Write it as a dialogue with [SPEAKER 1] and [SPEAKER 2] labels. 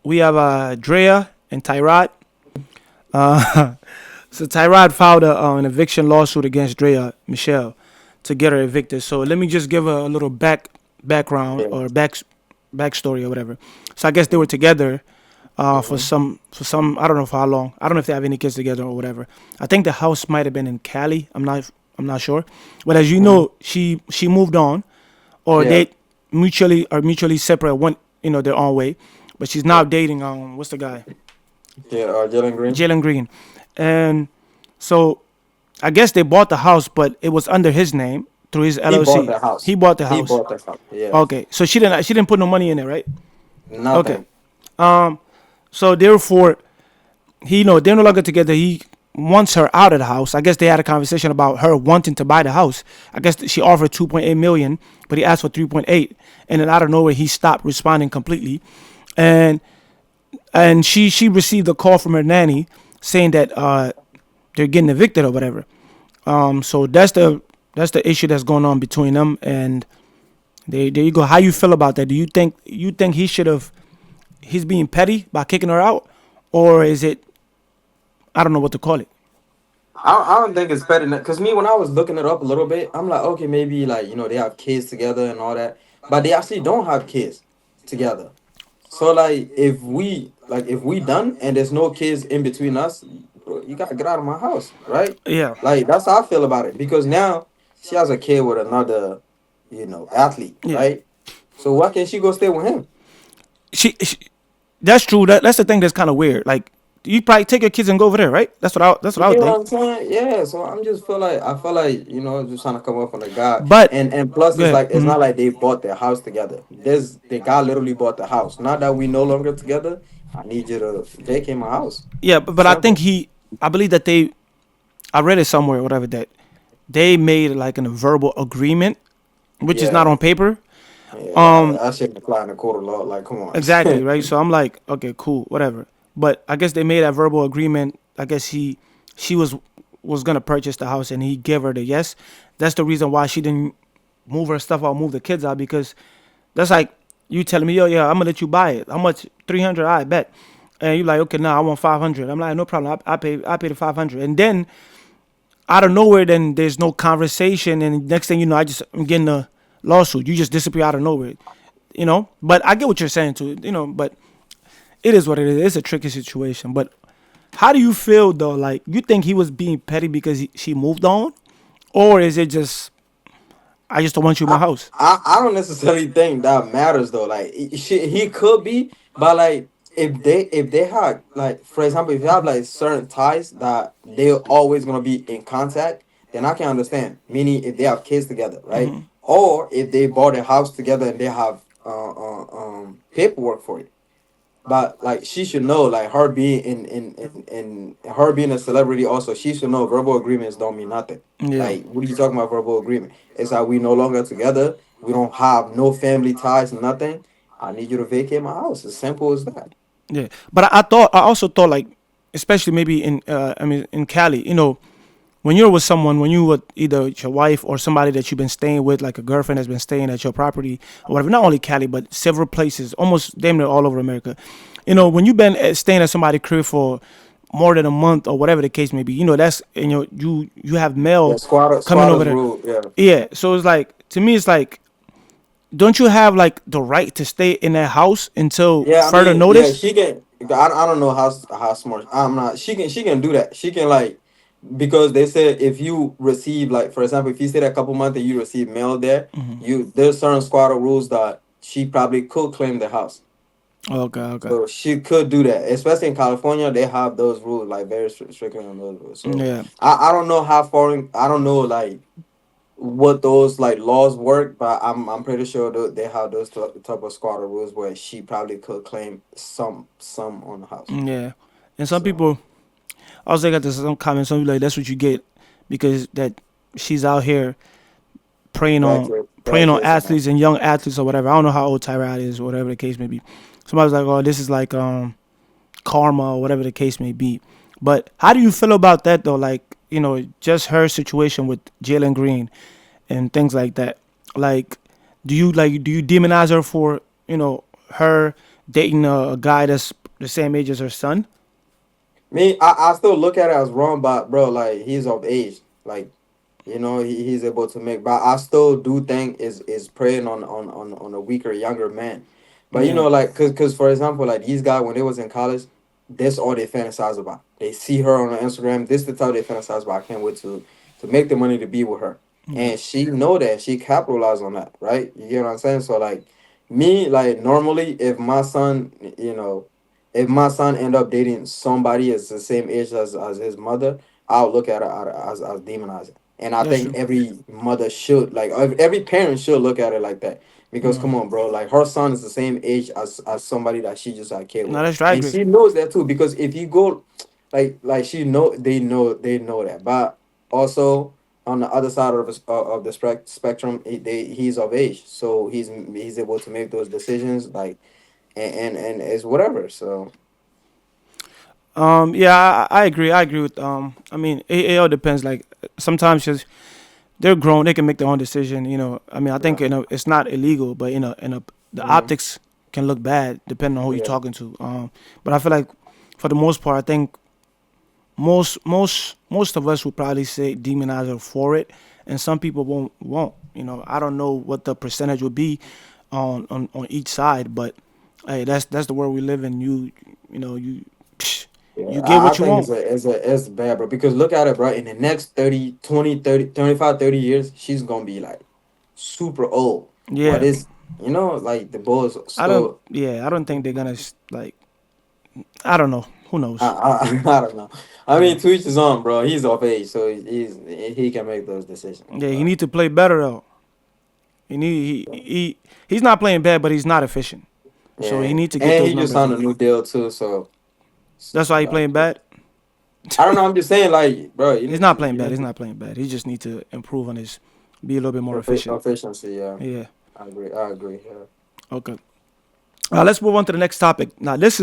[SPEAKER 1] we have Draya and Tyrod. Uh, so Tyrod filed an eviction lawsuit against Draya Michelle to get her evicted. So let me just give a little background
[SPEAKER 2] Yeah.
[SPEAKER 1] or backstory or whatever. So I guess they were together for
[SPEAKER 2] Hmm.
[SPEAKER 1] some I don't know for how long. I don't know if they have any kids together or whatever. I think the house might have been in Cali. I'm not sure. But as you
[SPEAKER 2] Hmm.
[SPEAKER 1] know, she moved on, or
[SPEAKER 2] Yeah.
[SPEAKER 1] they mutually separate, went their own way. But she's now
[SPEAKER 2] Yeah.
[SPEAKER 1] dating what's the guy,
[SPEAKER 2] Yeah. Jalen Green.
[SPEAKER 1] Jalen Green, and so I guess they bought the house, but it was under his name through his
[SPEAKER 2] He bought
[SPEAKER 1] LLC.
[SPEAKER 2] the house.
[SPEAKER 1] He bought the
[SPEAKER 2] He
[SPEAKER 1] house.
[SPEAKER 2] bought the house. Yeah.
[SPEAKER 1] Okay, so she didn't put no money in it, right? Okay.
[SPEAKER 2] Nothing.
[SPEAKER 1] So therefore, they're no longer together. He wants her out of the house. I guess they had a conversation about her wanting to buy the house. I guess she offered 2.8 million, but he asked for 3.8, and then out of nowhere he stopped responding completely, and she received a call from her nanny saying that they're getting evicted or whatever. So that's the issue that's going on between them, and there you go. How you feel about that? Do you think he's being petty by kicking her out, or is it, I don't know what to call it.
[SPEAKER 2] I don't think it's better because me when I was looking it up a little bit, I'm like, okay, maybe like they have kids together and all that, but they actually don't have kids together. So like if we done and there's no kids in between us, bro, you gotta get out of my house, right?
[SPEAKER 1] Yeah,
[SPEAKER 2] Like that's how I feel about it because now she has a kid with another, athlete,
[SPEAKER 1] yeah.
[SPEAKER 2] right? So why can't she go stay with him?
[SPEAKER 1] She that's true. That's the thing that's kind of weird. Like, you probably take your kids and go over there, right? That's what I
[SPEAKER 2] You
[SPEAKER 1] would
[SPEAKER 2] get what
[SPEAKER 1] think.
[SPEAKER 2] I'm saying? Yeah. So I'm just feel like I feel like just trying to come up on the guy,
[SPEAKER 1] But
[SPEAKER 2] and plus
[SPEAKER 1] go
[SPEAKER 2] it's
[SPEAKER 1] ahead.
[SPEAKER 2] like it's not like they bought their house together. There's the guy literally bought the house. Now that we no longer together, I need you to vacate my house.
[SPEAKER 1] Yeah, but I think
[SPEAKER 2] Simple.
[SPEAKER 1] I believe that I read it somewhere, whatever, that they made like a verbal agreement, which is not
[SPEAKER 2] Yeah.
[SPEAKER 1] on paper.
[SPEAKER 2] Yeah.
[SPEAKER 1] Um,
[SPEAKER 2] That shit apply in the court of law. Like, come on.
[SPEAKER 1] exactly, right. So I'm like, okay, cool, whatever. But I guess they made that verbal agreement. I guess she was gonna purchase the house, and he gave her the yes. That's the reason why she didn't move her stuff out, move the kids out, because that's like you telling me, yo, yeah, I'm gonna let you buy it. How much? 300. I bet. And you like, okay, now I want 500. I'm like, no problem. I pay the 500. And then out of nowhere, then there's no conversation, and next thing you know, I'm getting a lawsuit. You just disappear out of nowhere, But I get what you're saying too, But it is what it is. It's a tricky situation. But how do you feel though? Like, you think he was being petty because she moved on, or is it just, I just don't want you in my
[SPEAKER 2] I,
[SPEAKER 1] house?
[SPEAKER 2] I don't necessarily think that matters though. Like he could be, but like if they had like for example if you have like certain ties that they're always gonna be in contact, then I can understand. Meaning if they have kids together, right? Or if they bought a house together and they have paperwork for it. But like she should know, like her being in her being a celebrity also, she should know verbal agreements don't mean nothing.
[SPEAKER 1] Yeah.
[SPEAKER 2] Like what are you talking about verbal agreement? It's like we no longer together, we don't have no family ties, nothing. I need you to vacate my house. As simple as that.
[SPEAKER 1] Yeah, but I also thought, like, especially maybe in Cali, when you're with someone, when you with either your wife or somebody that you've been staying with, like a girlfriend that's been staying at your property or whatever, not only Cali but several places, almost damn near all over America. When you've been staying at somebody's crib for more than a month or whatever the case may be, that's, you have
[SPEAKER 2] Yeah,
[SPEAKER 1] mail coming over
[SPEAKER 2] squatters
[SPEAKER 1] there.
[SPEAKER 2] rule. Yeah.
[SPEAKER 1] Yeah, so it's like, to me, it's like, don't you have like the right to stay in that house until
[SPEAKER 2] Yeah, I
[SPEAKER 1] further
[SPEAKER 2] mean, yeah,
[SPEAKER 1] notice?
[SPEAKER 2] she can. I don't know how smart. I'm not. She can do that. She can like because they said if you receive like for example if you stay there a couple months and you receive mail there, there's certain squatter rules that she probably could claim the house.
[SPEAKER 1] Okay, okay.
[SPEAKER 2] So she could do that, especially in California. They have those rules like very strict on those rules. So
[SPEAKER 1] Yeah.
[SPEAKER 2] I don't know how foreign. I don't know like what those like laws work, but I'm pretty sure they have those type of squatter rules where she probably could claim some on the house.
[SPEAKER 1] Yeah, and some
[SPEAKER 2] So
[SPEAKER 1] people also got this some comments. Some people like, that's what you get because that she's out here preying on
[SPEAKER 2] bad
[SPEAKER 1] preying on
[SPEAKER 2] kids and that.
[SPEAKER 1] athletes and young athletes or whatever. I don't know how old Tyrod is or whatever the case may be. Somebody's like, oh, this is like karma or whatever the case may be. But how do you feel about that though? Like, just her situation with Jalen Green and things like that. Like, do you demonize her for her dating a guy that's the same age as her son.
[SPEAKER 2] Me, I still look at it as wrong, but bro, like he's of age. Like, he's able to make, but I still do think is preying on a weaker, younger man. But
[SPEAKER 1] Yeah,
[SPEAKER 2] like, cause for example, like these guys when they was in college, that's all they fantasize about. They see her on Instagram. This the type they fantasize about. I can't wait to make the money to be with her,
[SPEAKER 1] yeah,
[SPEAKER 2] and she know that she capitalized on that, right? You get what I'm saying? So like me, like normally, if my son end up dating somebody as the same age as his mother, I'll look at it as demonizing. And I
[SPEAKER 1] that's
[SPEAKER 2] think
[SPEAKER 1] true.
[SPEAKER 2] every mother should, like, every parent should look at it like that. Because
[SPEAKER 1] Yeah.
[SPEAKER 2] come on, bro, like her son is the same age as somebody that she just had kid
[SPEAKER 1] No,
[SPEAKER 2] with,
[SPEAKER 1] that's true. I
[SPEAKER 2] and
[SPEAKER 1] agree.
[SPEAKER 2] she knows that too. Because if you go, like she know, they know that. But also on the other side of the spectrum, he's of age, so he's able to make those decisions, like, and it's whatever. So
[SPEAKER 1] Yeah, I agree. I agree with. I mean, it all depends. Like sometimes just they're grown, they can make their own decision. I mean, I think
[SPEAKER 2] yeah,
[SPEAKER 1] it's not illegal, but the
[SPEAKER 2] hmm,
[SPEAKER 1] optics can look bad depending on who you're
[SPEAKER 2] yeah,
[SPEAKER 1] talking to. But I feel like for the most part, I think most of us would probably say demonize her for it, and some people won't. I don't know what the percentage would be on each side, but hey, that's the world we live in. You
[SPEAKER 2] yeah.
[SPEAKER 1] you get
[SPEAKER 2] I
[SPEAKER 1] what you
[SPEAKER 2] think
[SPEAKER 1] want.
[SPEAKER 2] it's bad, bro. Because look at it, bro. In the next 30, 20, 30, 25, 30 years, she's gonna be like super old. But
[SPEAKER 1] Yeah,
[SPEAKER 2] it's like the boys
[SPEAKER 1] I don't.
[SPEAKER 2] still.
[SPEAKER 1] Yeah, I don't think they're gonna like. I don't know. Who
[SPEAKER 2] I,
[SPEAKER 1] knows?
[SPEAKER 2] I don't know. I
[SPEAKER 1] Yeah,
[SPEAKER 2] mean, to each his own, bro. He's of age, so he can make those decisions.
[SPEAKER 1] yeah. He
[SPEAKER 2] But
[SPEAKER 1] need to play better though. He's not playing bad, but he's not efficient. So he
[SPEAKER 2] yeah,
[SPEAKER 1] need to get
[SPEAKER 2] and
[SPEAKER 1] those
[SPEAKER 2] he just
[SPEAKER 1] numbers
[SPEAKER 2] signed a
[SPEAKER 1] up.
[SPEAKER 2] new deal too. So
[SPEAKER 1] That's why he
[SPEAKER 2] like,
[SPEAKER 1] playing bad.
[SPEAKER 2] I don't know. I'm just saying, like, bro, you
[SPEAKER 1] He's
[SPEAKER 2] need to
[SPEAKER 1] not playing
[SPEAKER 2] you
[SPEAKER 1] bad.
[SPEAKER 2] need
[SPEAKER 1] He's
[SPEAKER 2] to
[SPEAKER 1] not playing bad. He just need to improve on his, be a little bit more efficient.
[SPEAKER 2] efficiency. Yeah,
[SPEAKER 1] Yeah.
[SPEAKER 2] I agree. I agree. Yeah.
[SPEAKER 1] Okay. Let's move on to the next topic. Now this